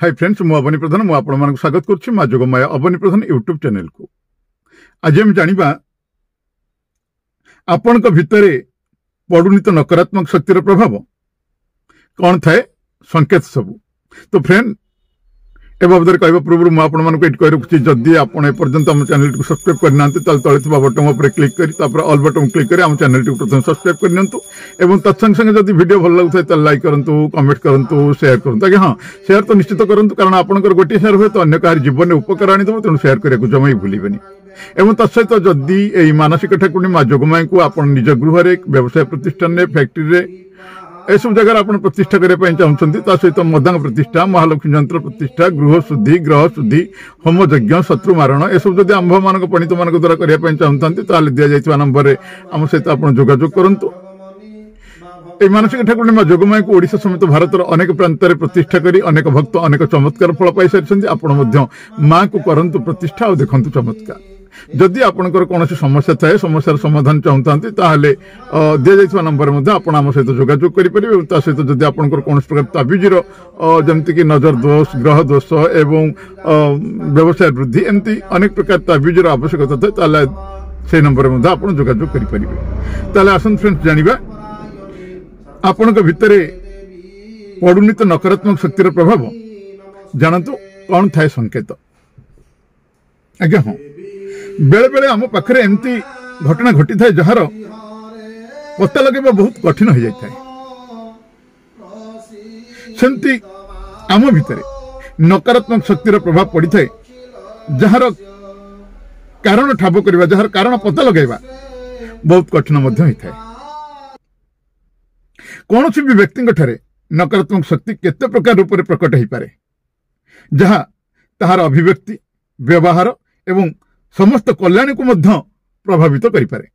Hi friends मु अवनी प्रधान मु आपण मानक स्वागत करछि मा जोगमाया अवनी प्रधान यूट्यूब चैनल को। आज हम जानिबा आपनक भितरे पडुनित नकारात्मक शक्तिर प्रभाव कौन थाए संकेत सब। तो फ्रेंड ए बाबद कहबा पूर्व मु आपण मानक एट कहि रखछि जदि आपण ए पर्यंत हम चैनल को सब्सक्राइब करनांते तल तळे थिबा बटन ऊपर क्लिक करी तापर ऑल बटन क्लिक करी हम चैनल को प्रथम सब्सक्राइब करनियंतु एवं तत्संग संग जदि वीडियो भल लागुथाय त लाइक करंतु कमेंट करंतु शेयर करंतु। आगे हां शेयर तो निश्चित करंतु कारण आपनकर गोटी शेयर होय तो अन्य कार जीवन में उपकार आनी दबो तेनु शेयर करे को जमै भूलिबेनी। एवं तत्सहित जदि एई मानसिक ठाकुरनी मा जोगमाय को आपण निज गृह रे व्यवसाय प्रतिष्ठान रे फैक्ट्री रे ए सब जगह आप प्रतिष्ठा करने चाहते सहित मदांग प्रतिष्ठा महालक्ष्मी यंत्र प्रतिष्ठा गृह शुद्धि ग्रह शुद्धि होम यज्ञ शत्रु मारण ए सब जब आंभ मान पंडित मान द्वारा करने चाहते दि जाइए नंबर में आम सहित आप जोगाजोग करूँ। ए मानसिक ठाकुर मां जोगमाया को ओडिशा समेत भारत अनेक प्रांत में प्रतिष्ठा करी अनेक भक्त अनेक चमत्कार फल पाई सारी आपण मां को करंतु प्रतिष्ठा और देखंतु चमत्कार। जदि आपनकर कौन समस्या थाए समस्यार समाधान चाहते दि जाइए नंबर में आपण आम सहित जोगाजोग करेंगे। सहित जदि आपनकर कौन प्रकार ताबिजर जमती कि नजर दोष ग्रह दोष एवं व्यवसाय वृद्धि एमती अनेक प्रकार ताबिजर आवश्यकता थाए से नंबर में आप जोगाजोग करेंगे। आसन फ्रेंड्स जानिबा आपनक भितरे पडुनित नकारात्मक शक्तिर प्रभाव जानतु कौन थाए संकेत। आज्ञा हाँ बेले बेले आम पाखरे एमती घटना घटी थाए जार पता लगेबा बहुत कठिन हो जाए। सेमती आम भितरे नकारात्मक शक्तिर प्रभाव पड़ी थाए जार कारण ठाब करबा जार कारण पता लगेबा बहुत कठिन मध्य होई थाए। कौन भी व्यक्ति ठारे नकारात्मक शक्ति केते प्रकार रूप में प्रकट हो पारे जहाँ ताहार अभिव्यक्ति व्यवहार एवं समस्त कल्याण को मध्य प्रभावित करि पारे।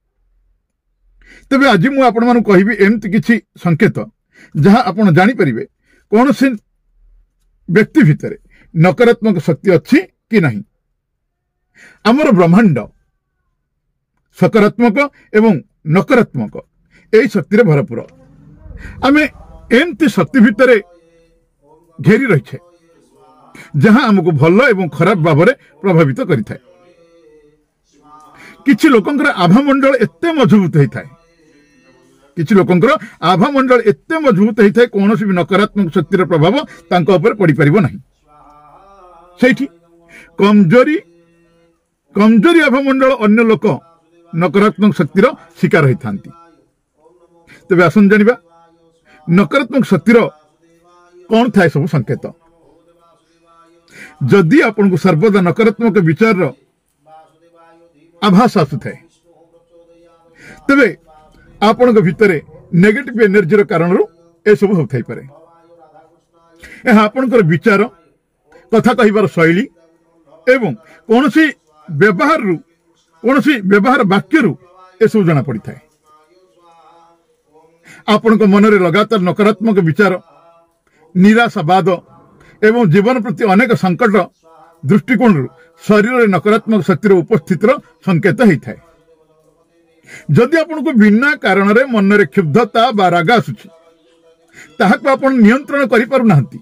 तबे आज मु आपण मानु कहिबी एमती किछि संकेत जहाँ आपण जानि परिबे कौन से व्यक्ति भितरे नकारात्मक शक्ति अच्छी कि नहीं। आमर ब्रह्मांड सकारात्मक एवं नकारात्मक एई शक्ति भरपूर। आमे एमती शक्ति भितरे घेरी रही जहाँ आमको भल एवं खराब भाव में प्रभावित करिथाए। किछि लोकंकर आभा मंडल एते मजबूत होता है किछि लोकंकर आभा मंडल एते मजबूत होता है कौन भी नकारात्मक शक्तिर प्रभाव तांको ऊपर पड़ी परिबो नहीं। सेठी कमजोरी कमजोरी आभा मंडल अन्य लोक नकारात्मक शक्तिर शिकार होइथांती। तबे आसन जानिबा नकारात्मक शक्तिर कौन थाए सब संकेत। जदि आपन को सर्वदा नकारात्मक विचार आभास आसुए तबे आपण भितरे नेगेटिव एनर्जी कारण ए सब होथाई पारे। यह आपनकर विचार कथा कहिबार शैली एवं कौनसी व्यवहार वाक्य ए सब जना पड़ी थाए। आपण मन में लगातार नकारात्मक विचार निराशावाद एवं जीवन प्रति अनेक संकट दृष्टिकोण शरीर में नकारात्मक शक्तिर उपस्थितिर संकेत होता है। जदि आपन को बिना कारण रे मन रे क्षुब्धता बा राग आसुछि ताहाको आपन नियंत्रण करि पारु नाहंती।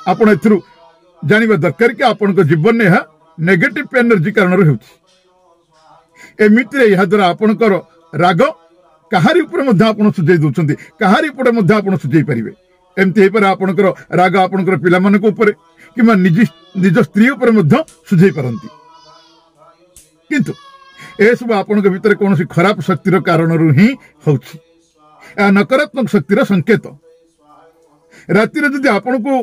आपन एथरु जानिबा दरकार कि आपन को जीवन में यह नेगेटिव एनर्जी कारण रे होछि। एमिति रे यह द्वारा आपनकर राग कहारी ऊपर मध्य आपन सुझाई दउछंती कहारी ऊपर मध्य आपन सुझाई परिबे। एमती हे पर आपनकर राग आपनकर पिला मानक ऊपर किमा निज स्त्री ऊपर मध्य सुझाई पारंती। किंतु ए सब आपनक भितर कौन खराब शक्तिर कारण ही होछि। आ नकारात्मक शक्तिर संकेत। राति रे जदि आपन को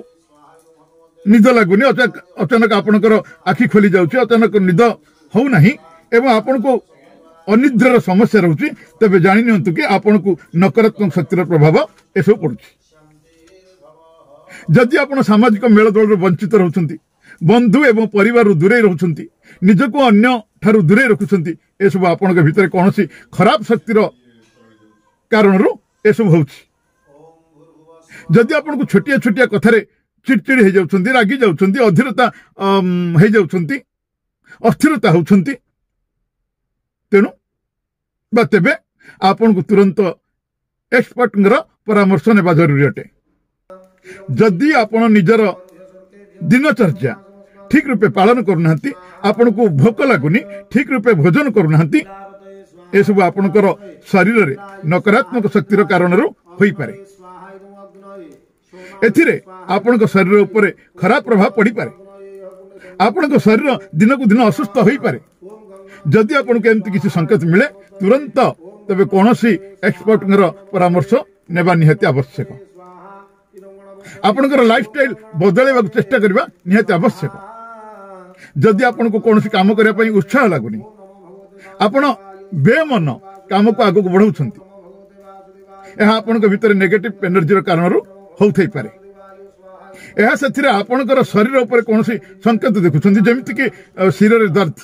निद लागुनी अचानक आपनकर आखि खोली जाउछि अचानक निद हो नहीं एवं आपन को अनिद्रार समस्या रहउछि तबे जानि नियंतु कि आपन को नकारात्मक शक्तिर प्रभाव ए सब पड़ुछि। जदि आपण सामाजिक मेलदोल वंचित रहउछंती बंधु एवं परिवार दूरे रहउछंती निजको अन्य ठारू दूरे रखुछंती ए सब आपण के भितर कोनोसी खराब शक्तिर कारण ए सब होउछि। जदि आपण को छोटिया छोटिया कथारे चिड़चिड़ हो जाउछंती रागी जाउछंती अधीरता हो जाउछंती अस्थिरता होउछंती तेनु बा तेबे आपण को तुरंत एक्सपर्ट परामर्श नेबा जरूरी अटे। जदि आपण निजर दिनचर्या ठीक रूपे पालन करूना आपण को भोक लगुनि ठीक रूपे भोजन करूना ए सब आपणकर शरीर रे नकारात्मक शक्तिर कारण होई पारे एथिरे आपणक शरीर उपरे खराब प्रभाव पड़ी पारे आपणक शरीर दिन को दिन असुस्थ होई पारे जदि आपन को एमती किसी संकेत मिले तुरंत तबे कोनोसी एक्सपर्ट परामर्श नेबा निहाती आवश्यक आपणकर लाइफस्टाइल बदलैबा चेष्टा करबा निहाती आवश्यक जदि आपन को कोनोसी काम करिया पई उत्साह लागुनी आपण बेमन काम को आगु बढ़ाउछंती एहा आपन को भीतर नेगेटिव एनर्जी कारण होथै पारे एहा सथिरे आपणकर शरीर ऊपर कोनोसी संकेत देखुछंती जेमिति कि शरीर रे दर्द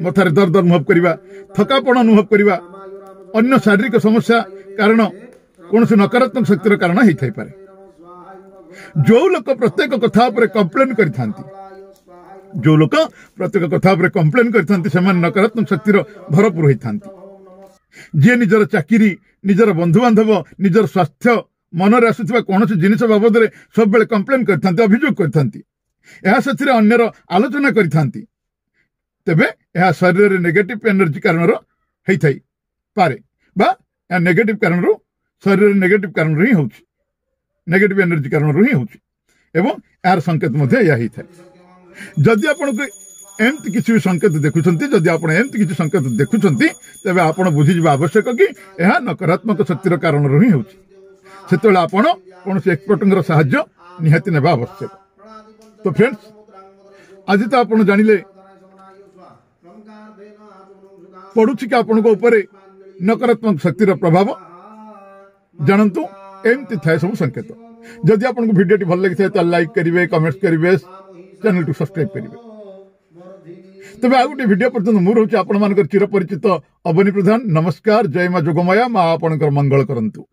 मथारे दर्द अनुभव करिबा थकापन अनुभव करिबा अन्य शारीरिक समस्या कारण कोनोसी नकारात्मक शक्तिर कारण होई थाई पारे जो लोक प्रत्येक कथा पर कंप्लेन करिथांती जो लोक प्रत्येक कथा पर कंप्लेन करिथांती समान नकारात्मक शक्तिर भरपूर होइथांती जे निजर चाकरी निजर बंधु बांधव निजर स्वास्थ्य मन रे आसुथिबा कोनोसी जिनिस बाबद रे सब बेले कंप्लेन करिथांती अभियोग करिथांती एहा सथिरे अन्यर आलोचना करिथांती तेबे एहा शरीर रे नेगेटिव एनर्जी कारण होई थाई पारे बा या नेगेटिव कारण शरीर रे नेगेटिव कारण ही होउची नेगेटिव एनर्जी कारण ही होउची एवं यार संकेत मध्य या ही थाई जदि आपण को एमती किसी संकेत देखुछंती जदि आपण एमती किसी संकेत देखुछंती तबे आपण बुझी जिबा आवश्यक कि एहा नकारात्मक शक्तिर कारण ही होउची सेतोले आपण कोनोसी एक्सपर्टंगर सहाय्य निहाती नेबा आवश्यक तो फ्रेंड्स आज तो आपण जानिले पड़ुछि कि आपण को ऊपर नकारात्मक शक्तिर प्रभाव जानतु एमती थाए सब संकेत जदि आपन को वीडियो भल लगी तो लाइक करिवे कमेंट करिवे चैनल को सब्सक्राइब करिवे तबे आ गोटे वीडियो पर्यंत मु रहउछि आपण मानकर चिर परिचित अवनी प्रधान नमस्कार जय मां जोगमाया मां आपनकर मंगल करंतु।